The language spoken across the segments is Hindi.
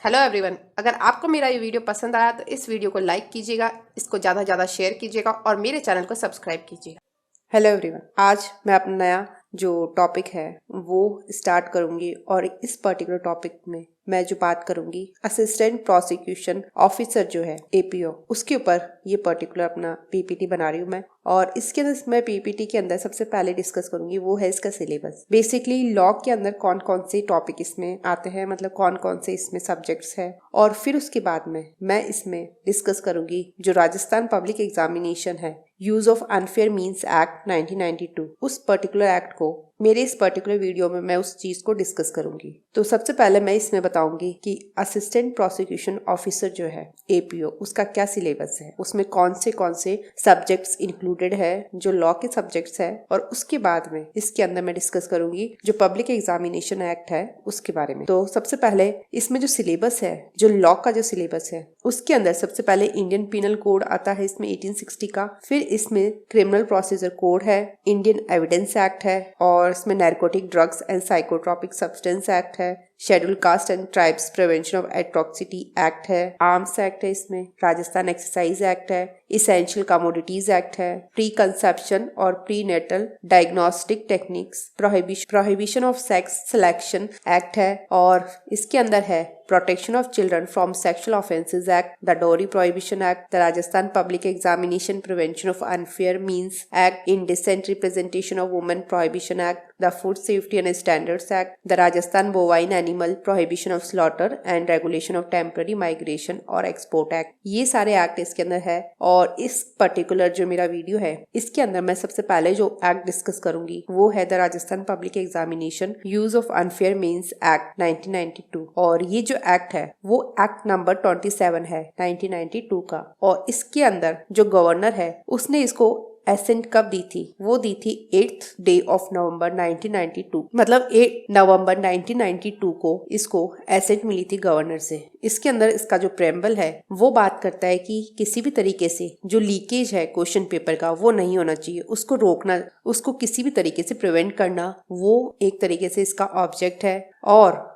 हेलो एवरीवन, अगर आपको मेरा ये वीडियो पसंद आया तो इस वीडियो को लाइक कीजिएगा, इसको ज़्यादा से ज़्यादा शेयर कीजिएगा और मेरे चैनल को सब्सक्राइब कीजिएगा। हेलो एवरीवन, आज मैं अपना नया जो टॉपिक है वो स्टार्ट करूंगी और इस पर्टिकुलर टॉपिक में मैं जो बात करूंगी असिस्टेंट प्रोसिक्यूशन ऑफिसर जो है एपीओ, उसके ऊपर ये पर्टिकुलर अपना पीपीटी बना रही हूँ मैं। और इसके अंदर मैं पीपीटी के अंदर सबसे पहले डिस्कस करूंगी वो है इसका सिलेबस। बेसिकली लॉ के अंदर कौन कौन से टॉपिक इसमें आते हैं, मतलब कौन कौन से इसमें सब्जेक्ट्स हैं। और फिर उसके बाद में मैं इसमें डिस्कस करूंगी जो राजस्थान पब्लिक एग्जामिनेशन है, use of unfair means act 1992, उस पर्टिकुलर एक्ट को मेरे इस पर्टिकुलर वीडियो में मैं उस चीज को डिस्कस करूंगी। तो सबसे पहले मैं इसमें बताऊंगी कि असिस्टेंट प्रोसिक्यूशन ऑफिसर जो है एपीओ, उसका क्या सिलेबस है, उसमें कौन से सब्जेक्ट्स इंक्लूडेड है जो लॉ के सब्जेक्ट्स है। और उसके बाद में इसके अंदर मैं डिस्कस करूंगी जो पब्लिक एग्जामिनेशन एक्ट है उसके बारे में। तो सबसे पहले इसमें जो सिलेबस है, जो लॉ का जो सिलेबस है, उसके अंदर सबसे पहले इंडियन पिनल कोड आता है इसमें 1860 का, फिर इसमें क्रिमिनल प्रोसीजर कोड है, इंडियन एविडेंस एक्ट है, और इसमें narcotic drugs and psychotropic substance act है, schedule caste and tribes prevention of atrocity act है, आर्म्स एक्ट है, इसमें राजस्थान एक्सरसाइज एक्ट है, इसेंशियल कमोडिटीज एक्ट है, प्री कंसेप्शन और pre natal diagnostic techniques, prohibition of sex selection act है, और इसके अंदर है protection of children from sexual offences act, the dowry prohibition act, the Rajasthan public examination prevention of unfair means act, indecent representation of women prohibition act, the food safety and standards act, the Rajasthan bovine animal prohibition of slaughter and regulation of temporary migration और एक्सपोर्ट एक्ट। ये सारे एक्ट इसके अंदर है। और इस पर्टिकुलर जो मेरा वीडियो है इसके अंदर मैं सबसे पहले जो एक्ट डिस्कस करूंगी वो है the Rajasthan public examination use of unfair means act 1992। और ये जो एक्ट है वो एक्ट नंबर 27 है 1992 का। और इसके अंदर जो गवर्नर है उसने इसको एसेंट कब दी थी, वो दी थी 8th डे ऑफ नवंबर 1992, मतलब 8 नवंबर 1992 को इसको एसेंट मिली थी गवर्नर से। इसके अंदर इसका जो प्रेम्बल है वो बात करता है कि किसी भी तरीके से जो लीकेज है क्वेश्चन पेपर का वो नहीं होना चाहिए, उसको रोकना, उसको किसी भी तरीके से प्रिवेंट करना, वो एक तरीके से इसका ऑब्जेक्ट है।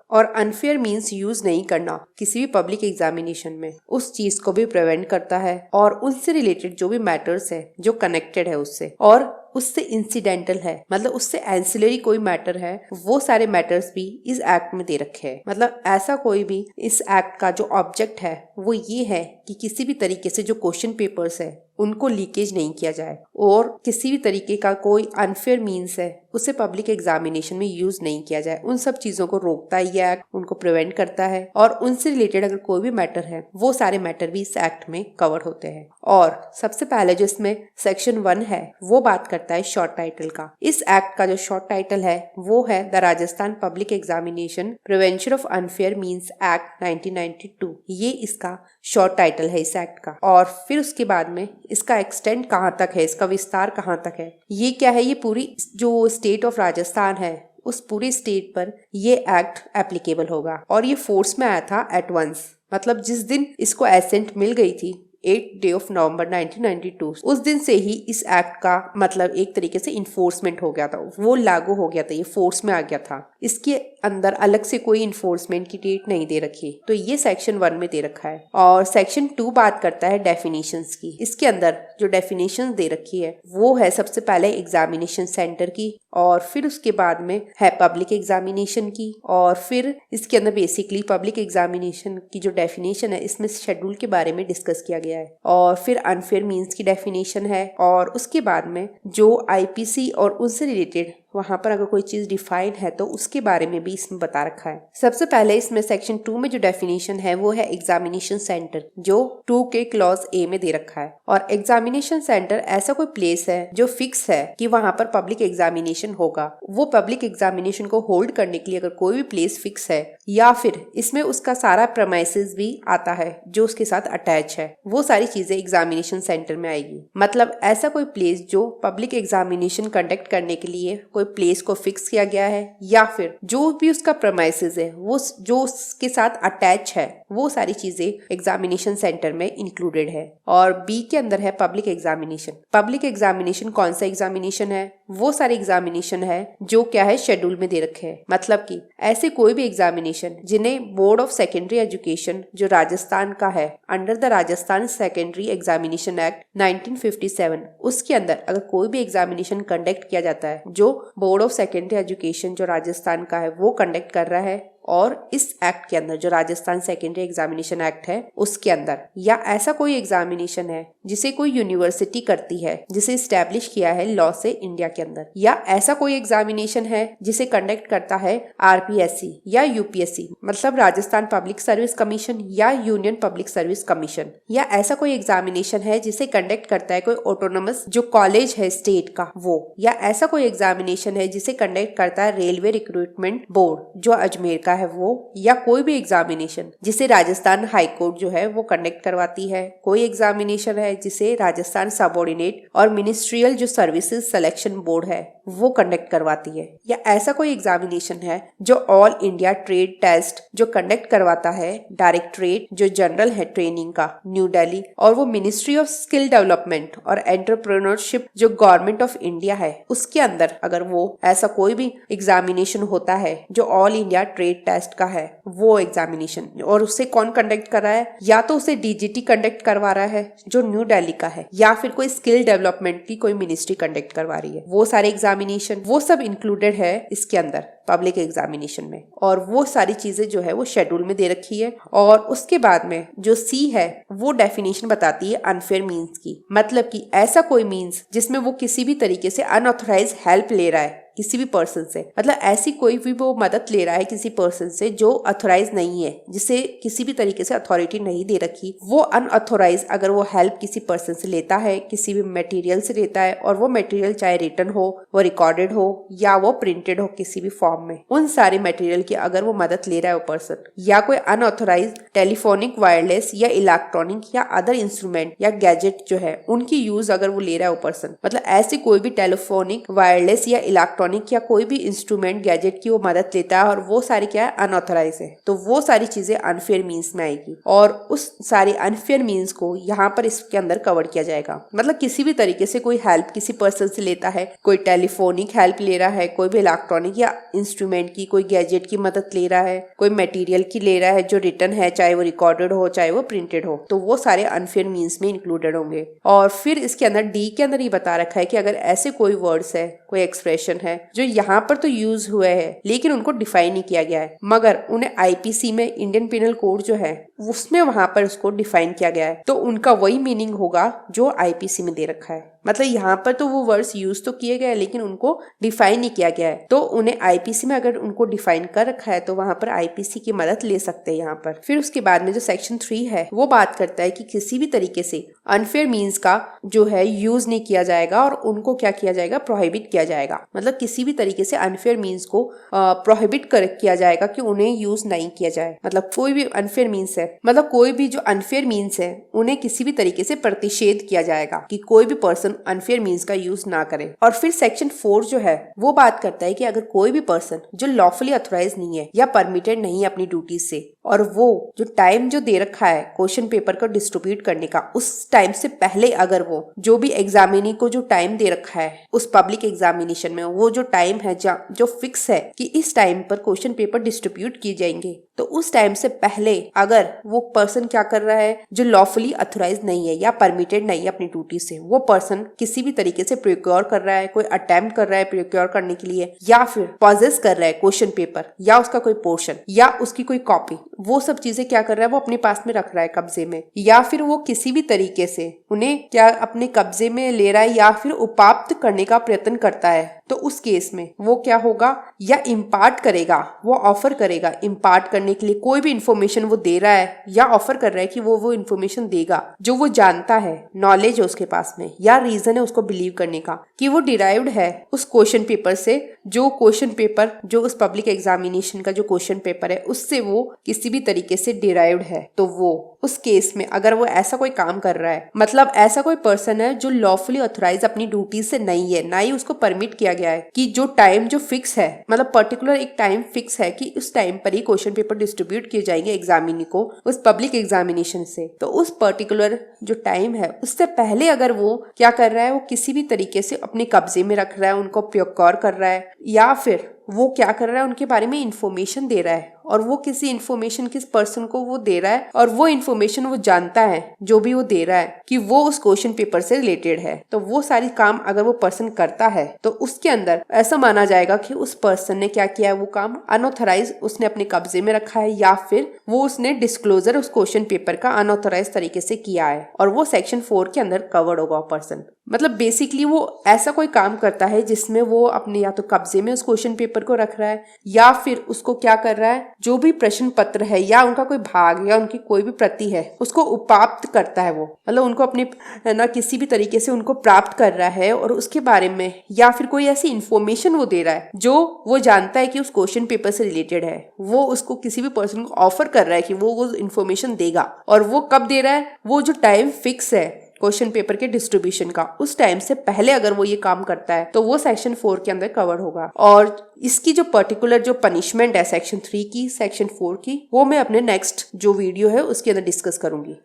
और अनफेयर मीन्स यूज नहीं करना किसी भी पब्लिक एग्जामिनेशन में, उस चीज को भी प्रिवेंट करता है। और उनसे रिलेटेड जो भी मैटर्स है जो कनेक्टेड है उससे और उससे इंसिडेंटल है, मतलब उससे एंसिलरी कोई मैटर है, वो सारे मैटर्स भी इस एक्ट में दे रखे हैं। मतलब ऐसा कोई भी इस एक्ट का जो ऑब्जेक्ट है वो ये है कि किसी भी तरीके से जो क्वेश्चन पेपर्स है उनको लीकेज नहीं किया जाए, और किसी भी तरीके का कोई अनफेयर मीन्स है उसे पब्लिक एग्जामिनेशन में यूज नहीं किया जाए। उन सब चीजों को रोकता है ये एक्ट, उनको प्रिवेंट करता है। और उनसे रिलेटेड अगर कोई भी मैटर है वो सारे मैटर भी इस एक्ट में कवर होते हैं। और सबसे पहले जो इसमें सेक्शन 1 है वो बात करता है शॉर्ट टाइटल का। इस एक्ट का जो शॉर्ट टाइटल है वो है the Rajasthan public examination prevention of unfair means act 1992। ये इसका शॉर्ट टाइटल है इस एक्ट का। और फिर उसके बाद में इसका एक्सटेंड कहाँ तक है, इसका विस्तार कहाँ तक है, ये क्या है, ये पूरी जो स्टेट ऑफ राजस्थान है उस पूरी स्टेट पर ये एक्ट एप्लीकेबल होगा। और ये फोर्स में आया था एट वंस, मतलब जिस दिन इसको एसेंट मिल गई थी 8 डे ऑफ नवंबर 1992, उस दिन से ही इस एक्ट का मतलब एक तरीके से इन्फोर्समेंट हो गया था, वो लागू हो गया था, ये फोर्स में आ गया था। इसके अंदर अलग से कोई इन्फोर्समेंट की डेट नहीं दे रखी, तो ये सेक्शन 1 में दे रखा है। और सेक्शन 2 बात करता है डेफिनेशंस की। इसके अंदर जो डेफिनेशंस दे रखी है वो है सबसे पहले एग्जामिनेशन सेंटर की, और फिर उसके बाद में है पब्लिक एग्जामिनेशन की, और फिर इसके अंदर बेसिकली पब्लिक एग्जामिनेशन की जो डेफिनेशन है इसमें शेड्यूल के बारे में डिस्कस किया गया है, और फिर अनफेयर मीन्स की डेफिनेशन है, और उसके बाद में जो आईपीसी और उनसे रिलेटेड वहां पर अगर कोई चीज डिफाइन है तो उसके बारे में भी इसमें बता रखा है। सबसे पहले इसमें सेक्शन 2 में जो डेफिनेशन है वो है एग्जामिनेशन सेंटर, जो 2 के क्लॉज ए में दे रखा है। और एग्जामिनेशन सेंटर ऐसा कोई प्लेस है जो फिक्स है कि वहां पर पब्लिक एग्जामिनेशन होगा। वो पब्लिक एग्जामिनेशन को होल्ड करने के लिए अगर कोई भी प्लेस फिक्स है, या फिर इसमें उसका सारा प्रेमाइसेस भी आता है जो उसके साथ अटैच है, वो सारी चीजें एग्जामिनेशन सेंटर में आएगी। मतलब ऐसा कोई प्लेस जो पब्लिक एग्जामिनेशन कंडक्ट करने के लिए कोई प्लेस को फिक्स किया गया है, या फिर जो भी उसका प्रेमाइसेस है वो जो उसके साथ अटैच है, वो सारी चीजें एग्जामिनेशन सेंटर में इंक्लूडेड है। और बी के अंदर है पब्लिक एग्जामिनेशन। पब्लिक एग्जामिनेशन कौन सा एग्जामिनेशन है, वो सारे एग्जामिनेशन है जो क्या है शेड्यूल में दे रखे हैं। मतलब कि ऐसे कोई भी एग्जामिनेशन जिन्हें बोर्ड ऑफ सेकेंडरी एजुकेशन जो राजस्थान का है under the Rajasthan secondary examination act 1957 उसके अंदर अगर कोई भी एग्जामिनेशन कंडक्ट किया जाता है जो बोर्ड ऑफ सेकेंडरी एजुकेशन जो राजस्थान का है वो कंडक्ट कर रहा है और इस एक्ट के अंदर जो राजस्थान सेकेंडरी एग्जामिनेशन एक्ट है उसके अंदर, या ऐसा कोई एग्जामिनेशन है जिसे कोई यूनिवर्सिटी करती है जिसे इस्टेब्लिश किया है लॉ से इंडिया के अंदर, या ऐसा कोई एग्जामिनेशन है जिसे कंडक्ट करता है आरपीएससी या यूपीएससी मतलब राजस्थान पब्लिक सर्विस कमीशन या यूनियन पब्लिक सर्विस कमीशन, या ऐसा कोई एग्जामिनेशन है जिसे कंडक्ट करता है कोई ऑटोनोमस जो कॉलेज है स्टेट का वो, या ऐसा कोई एग्जामिनेशन है जिसे कंडक्ट करता है रेलवे रिक्रूटमेंट बोर्ड जो अजमेर का है वो, या कोई भी एग्जामिनेशन जिसे राजस्थान हाई कोर्ट जो है वो कंडक्ट करवाती है, कोई एग्जामिनेशन है जिसे राजस्थान सबऑर्डिनेट और मिनिस्ट्रियल जो सर्विसेज सिलेक्शन बोर्ड है वो कंडक्ट करवाती है, या ऐसा कोई एग्जामिनेशन है जो ऑल इंडिया ट्रेड टेस्ट जो कंडक्ट करवाता है डायरेक्टरेट जो जनरल है ट्रेनिंग का न्यू दिल्ली और वो मिनिस्ट्री ऑफ स्किल डेवलपमेंट और एंटरप्रेन्योरशिप जो गवर्नमेंट ऑफ इंडिया है उसके अंदर अगर वो ऐसा कोई भी एग्जामिनेशन होता है जो ऑल इंडिया ट्रेड टेस्ट का है वो एग्जामिनेशन, और उसे कौन कंडक्ट कर रहा है, या तो उसे डीजीटी कंडक्ट करवा रहा है जो न्यू दिल्ली का है, या फिर कोई स्किल डेवलपमेंट की कोई मिनिस्ट्री कंडक्ट करवा रही है, वो सारे एग्जामिनेशन वो सब इंक्लूडेड है इसके अंदर पब्लिक एग्जामिनेशन में, और वो सारी चीजें जो है वो शेड्यूल में दे रखी है। और उसके बाद में जो सी है वो डेफिनेशन बताती है अनफेयर मीन्स की, मतलब कि ऐसा कोई मीन्स जिसमें वो किसी भी तरीके से अनऑथराइज हेल्प ले रहा है किसी भी पर्सन से, मतलब ऐसी कोई भी वो मदद ले रहा है किसी पर्सन से जो अथोराइज नहीं है, जिसे किसी भी तरीके से अथॉरिटी नहीं दे रखी, वो अनऑथोराइज अगर वो हेल्प किसी पर्सन से लेता है, किसी भी मटेरियल से लेता है, और वो मटेरियल चाहे रिटन हो, वो रिकॉर्डेड हो या वो प्रिंटेड हो किसी भी फॉर्म में, उन सारे मटेरियल की अगर वो मदद ले रहा है वो पर्सन, या कोई अनऑथोराइज टेलीफोनिक वायरलेस या इलेक्ट्रॉनिक या अदर इंस्ट्रूमेंट या गैजेट जो है उनकी यूज अगर वो ले रहा है वो पर्सन, मतलब ऐसी कोई भी टेलीफोनिक वायरलेस या इलेक्ट्रॉनिक या कोई भी इंस्ट्रूमेंट गैजेट की वो मदद लेता है और वो सारी क्या है अनऑथराइज है, तो वो सारी चीजें अनफेयर मीन्स में आएगी, और उस सारी अनफेयर मीन्स को यहाँ पर इसके अंदर कवर किया जाएगा। मतलब किसी भी तरीके से कोई हेल्प किसी पर्सन से लेता है, कोई टेलीफोनिक हेल्प ले रहा है, कोई भी इलेक्ट्रॉनिक या इंस्ट्रूमेंट की कोई गैजेट की मदद ले रहा है, कोई मटेरियल की ले रहा है जो रिटन है, चाहे वो रिकॉर्डेड हो चाहे वो प्रिंटेड हो, तो वो सारे अनफेयर मीन्स में इंक्लूडेड होंगे। और फिर इसके अंदर डी के अंदर ये बता रखा है कि अगर ऐसे कोई वर्ड्स है, कोई एक्सप्रेशन है जो यहाँ पर तो यूज हुए हैं लेकिन उनको डिफाइन नहीं किया गया है, मगर उन्हें आईपीसी में इंडियन पिनल कोड जो है उसमें वहां पर उसको डिफाइन किया गया है, तो उनका वही मीनिंग होगा जो आईपीसी में दे रखा है। मतलब यहाँ पर तो वो वर्ड्स यूज तो किए गए लेकिन उनको डिफाइन नहीं किया गया है, तो उन्हें आईपीसी में अगर उनको डिफाइन कर रखा है तो वहां पर आईपीसी की मदद ले सकते हैं यहाँ पर। फिर उसके बाद में जो सेक्शन 3 है वो बात करता है कि किसी भी तरीके से अनफेयर मीन्स का जो है यूज नहीं किया जाएगा और उनको क्या किया जाएगा, प्रोहिबिट किया जाएगा। मतलब किसी भी तरीके से अनफेयर मीन्स को प्रोहिबिट किया जाएगा कि उन्हें यूज नहीं किया जाए। मतलब कोई भी अनफेयर मीन्स है, मतलब कोई भी जो अनफेयर मीन्स है उन्हें किसी भी तरीके से प्रतिषेध किया जाएगा कि कोई भी पर्सन अनफेयर मीन्स का यूज ना करे। और फिर सेक्शन 4 जो है वो बात करता है कि अगर कोई भी पर्सन जो लॉफुली ऑथराइज नहीं है या परमिटेड नहीं है अपनी ड्यूटी से, और वो जो टाइम जो दे रखा है क्वेश्चन पेपर को डिस्ट्रीब्यूट करने का, उस टाइम से पहले अगर वो जो भी एग्जामिनी को जो टाइम दे रखा है उस पब्लिक एग्जामिनेशन में, वो जो टाइम है जो फिक्स है कि इस टाइम पर क्वेश्चन पेपर डिस्ट्रीब्यूट किए जाएंगे, तो उस टाइम से पहले अगर वो पर्सन क्या कर रहा है जो लॉफुली ऑथराइज नहीं है या परमिटेड नहीं है अपनी ड्यूटी से, वो पर्सन किसी भी तरीके से प्रिक्योर कर रहा है, कोई अटेम्प्ट कर रहा है प्रिक्योर करने के लिए, या फिर पॉजेस कर रहा है क्वेश्चन पेपर या उसका कोई पोर्शन या उसकी कोई कॉपी, वो सब चीजें क्या कर रहा है वो अपने पास में रख रहा है कब्जे में, या फिर वो किसी भी तरीके से उन्हें क्या अपने कब्जे में ले रहा है या फिर उपाप्त करने का प्रयत्न करता है, तो उस केस में वो क्या होगा, या इम्पार्ट करेगा, वो ऑफर करेगा इम्पार्ट करने के लिए कोई भी इंफॉर्मेशन वो दे रहा है या ऑफर कर रहा है कि वो इंफॉर्मेशन देगा जो वो जानता है, नॉलेज है उसके पास में या रीजन है उसको बिलीव करने का कि वो डिराइव्ड है उस क्वेश्चन पेपर से, जो क्वेश्चन पेपर जो उस पब्लिक एग्जामिनेशन का जो क्वेश्चन पेपर है उससे वो किसी भी तरीके से डिराइव्ड है। तो वो उस केस में अगर वो ऐसा कोई काम कर रहा है, मतलब ऐसा कोई पर्सन है जो लॉफुली ऑथराइज अपनी ड्यूटी से नहीं है, ना ही उसको परमिट किया गया है कि जो टाइम जो फिक्स है, मतलब पर्टिकुलर एक टाइम फिक्स है कि उस टाइम पर ही क्वेश्चन पेपर डिस्ट्रीब्यूट किए जाएंगे एग्जामिनी को उस पब्लिक एग्जामिनेशन से। तो उस पर्टिकुलर जो टाइम है उससे पहले अगर वो क्या कर रहा है, वो किसी भी तरीके से अपने कब्जे में रख रहा है, उनको प्रोक्योर कर रहा है, या फिर वो क्या कर रहा है उनके बारे में इंफॉर्मेशन दे रहा है, और वो किसी इंफॉर्मेशन किस पर्सन को वो दे रहा है, और वो इंफॉर्मेशन वो जानता है जो भी वो दे रहा है कि वो उस क्वेश्चन पेपर से रिलेटेड है, तो वो सारी काम अगर वो पर्सन करता है तो उसके अंदर ऐसा माना जाएगा कि उस पर्सन ने क्या किया है, वो काम अनऑथराइज उसने अपने कब्जे में रखा है, या फिर वो उसने डिस्क्लोजर उस क्वेश्चन पेपर का अनऑथराइज तरीके से किया है, और वो सेक्शन 4 के अंदर कवर्ड होगा पर्सन। मतलब बेसिकली वो ऐसा कोई काम करता है जिसमें वो अपने या तो कब्जे में उस क्वेश्चन पेपर को रख रहा है, या फिर उसको क्या कर रहा है, जो भी प्रश्न पत्र है या उनका कोई भाग या उनकी कोई भी प्रति है उसको उपाप्त करता है, वो मतलब उनको अपने ना किसी भी तरीके से उनको प्राप्त कर रहा है, और उसके बारे में या फिर कोई ऐसी इंफॉर्मेशन वो दे रहा है जो वो जानता है कि उस क्वेश्चन पेपर से रिलेटेड है, वो उसको किसी भी पर्सन को ऑफर कर रहा है कि वो इन्फॉर्मेशन देगा, और वो कब दे रहा है, वो जो टाइम फिक्स है क्वेश्चन पेपर के डिस्ट्रीब्यूशन का, उस टाइम से पहले अगर वो ये काम करता है तो वो सेक्शन 4 के अंदर कवर होगा। और इसकी जो पर्टिकुलर जो पनिशमेंट है सेक्शन 3 की, सेक्शन 4 की, वो मैं अपने नेक्स्ट जो वीडियो है उसके अंदर डिस्कस करूंगी।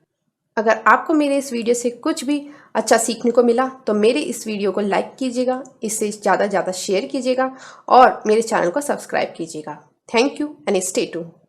अगर आपको मेरे इस वीडियो से कुछ भी अच्छा सीखने को मिला तो मेरे इस वीडियो को लाइक कीजिएगा, इससे ज़्यादा शेयर कीजिएगा और मेरे चैनल को सब्सक्राइब कीजिएगा। Thank you and stay tuned.